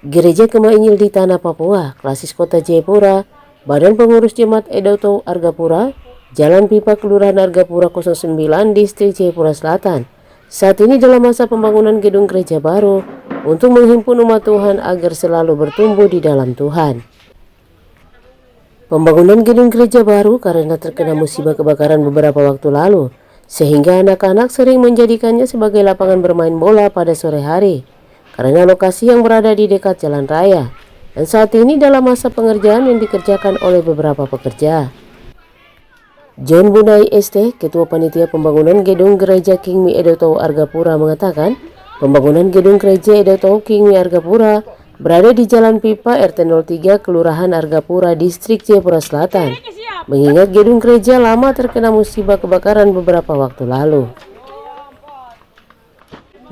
Gereja Kemah Injil di Tanah Papua, Klasis Kota Jayapura, Badan Pengurus Jemaat Edoto Argapura, Jalan Pipa Kelurahan Argapura 09, Distrik Jayapura Selatan. Saat ini dalam masa pembangunan gedung gereja baru untuk menghimpun umat Tuhan agar selalu bertumbuh di dalam Tuhan. Pembangunan gedung gereja baru karena terkena musibah kebakaran beberapa waktu lalu, sehingga anak-anak sering menjadikannya sebagai lapangan bermain bola pada sore hari, karena lokasi yang berada di dekat jalan raya, dan saat ini dalam masa pengerjaan yang dikerjakan oleh beberapa pekerja. John Bunai ST, Ketua Panitia Pembangunan Gedung Gereja King Mi Edoto Argapura mengatakan, pembangunan gedung gereja Edoto King Mi Argapura berada di Jalan Pipa RT 03 Kelurahan Argapura, Distrik Jayapura Selatan, mengingat gedung gereja lama terkena musibah kebakaran beberapa waktu lalu.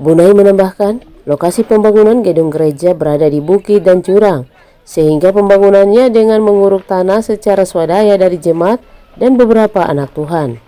Bunai menambahkan, lokasi pembangunan gedung gereja berada di bukit dan jurang, sehingga pembangunannya dengan menguruk tanah secara swadaya dari jemaat dan beberapa anak Tuhan.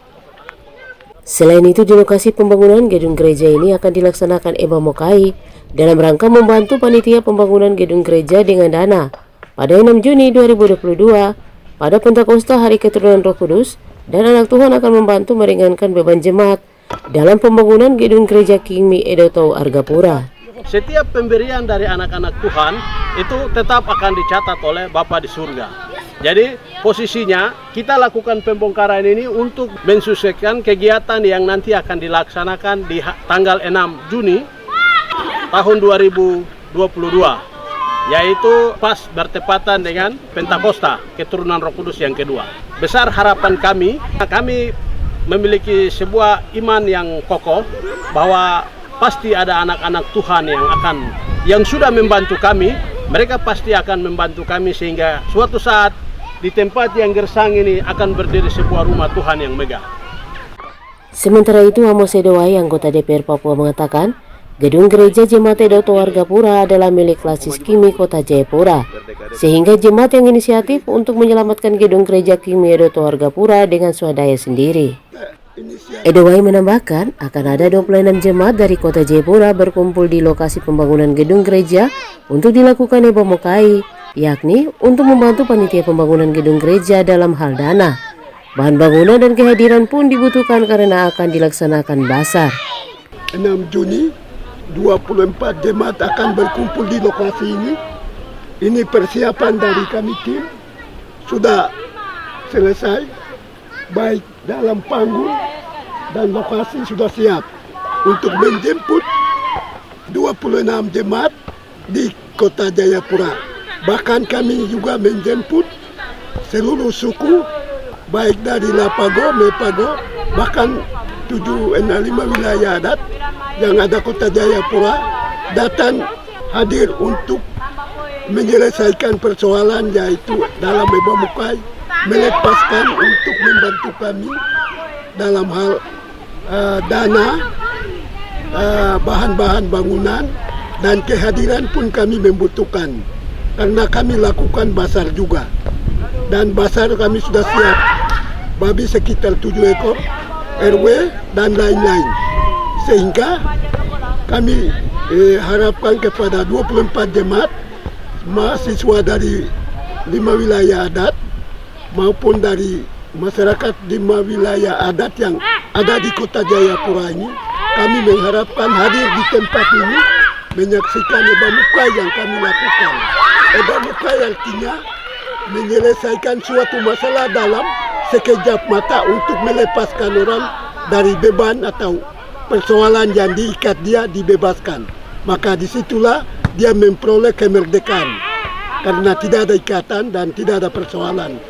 Selain itu, di lokasi pembangunan gedung gereja ini akan dilaksanakan Eba Mokai dalam rangka membantu panitia pembangunan gedung gereja dengan dana pada 6 Juni 2022 pada Pentakosta Hari Keturunan Roh Kudus, dan anak Tuhan akan membantu meringankan beban jemaat dalam pembangunan gedung gereja King Mi Edoto Argapura. Setiap pemberian dari anak-anak Tuhan itu tetap akan dicatat oleh Bapa di surga. Jadi posisinya kita lakukan pembongkaran ini untuk mensukseskan kegiatan yang nanti akan dilaksanakan di tanggal 6 Juni tahun 2022, yaitu pas bertepatan dengan Pentakosta Keturunan Roh Kudus yang kedua. Besar harapan kami memiliki sebuah iman yang kokoh bahwa pasti ada anak-anak Tuhan yang sudah membantu kami. Mereka pasti akan membantu kami sehingga suatu saat di tempat yang gersang ini akan berdiri sebuah rumah Tuhan yang megah. Sementara itu, Amos Edowai, anggota DPR Papua mengatakan, gedung gereja Jemaat Edoto Argapura adalah milik Klasis Kimi Kota Jayapura, sehingga jemaat yang inisiatif untuk menyelamatkan gedung gereja Kimi Edoto Argapura dengan swadaya sendiri. Edowai menambahkan, akan ada 26 jemaat dari Kota Jayapura berkumpul di lokasi pembangunan gedung gereja untuk dilakukan Eba Mokai, yakni untuk membantu panitia pembangunan gedung gereja dalam hal dana. Bahan bangunan dan kehadiran pun dibutuhkan karena akan dilaksanakan basar. 6 Juni 24 jemaat akan berkumpul di lokasi ini. Ini persiapan dari kami tim sudah selesai, baik dalam panggung dan lokasi sudah siap untuk menjemput 26 jemaat di Kota Jayapura. Bahkan kami juga menjemput seluruh suku, baik dari Lapago, Mepago, bahkan 5 wilayah adat yang ada Kota Jayapura datang hadir untuk menyelesaikan persoalan, yaitu dalam Eba Mokai melepaskan untuk membantu kami dalam hal dana, bahan-bahan bangunan, dan kehadiran pun kami membutuhkan. Karena kami lakukan basar juga, dan basar kami sudah siap, babi sekitar 7 ekor, RW dan lain-lain, sehingga kami harapkan kepada 24 jemaat, mahasiswa dari 5 wilayah adat maupun dari masyarakat 5 wilayah adat yang ada di Kota Jayapura ini, kami mengharapkan hadir di tempat ini menyaksikan Eba Mokai yang kami lakukan. Eba Mokai artinya menyelesaikan suatu masalah dalam sekejap mata untuk melepaskan orang dari beban atau persoalan yang diikat dia dibebaskan. Maka disitulah dia memperoleh kemerdekaan, karena tidak ada ikatan dan tidak ada persoalan.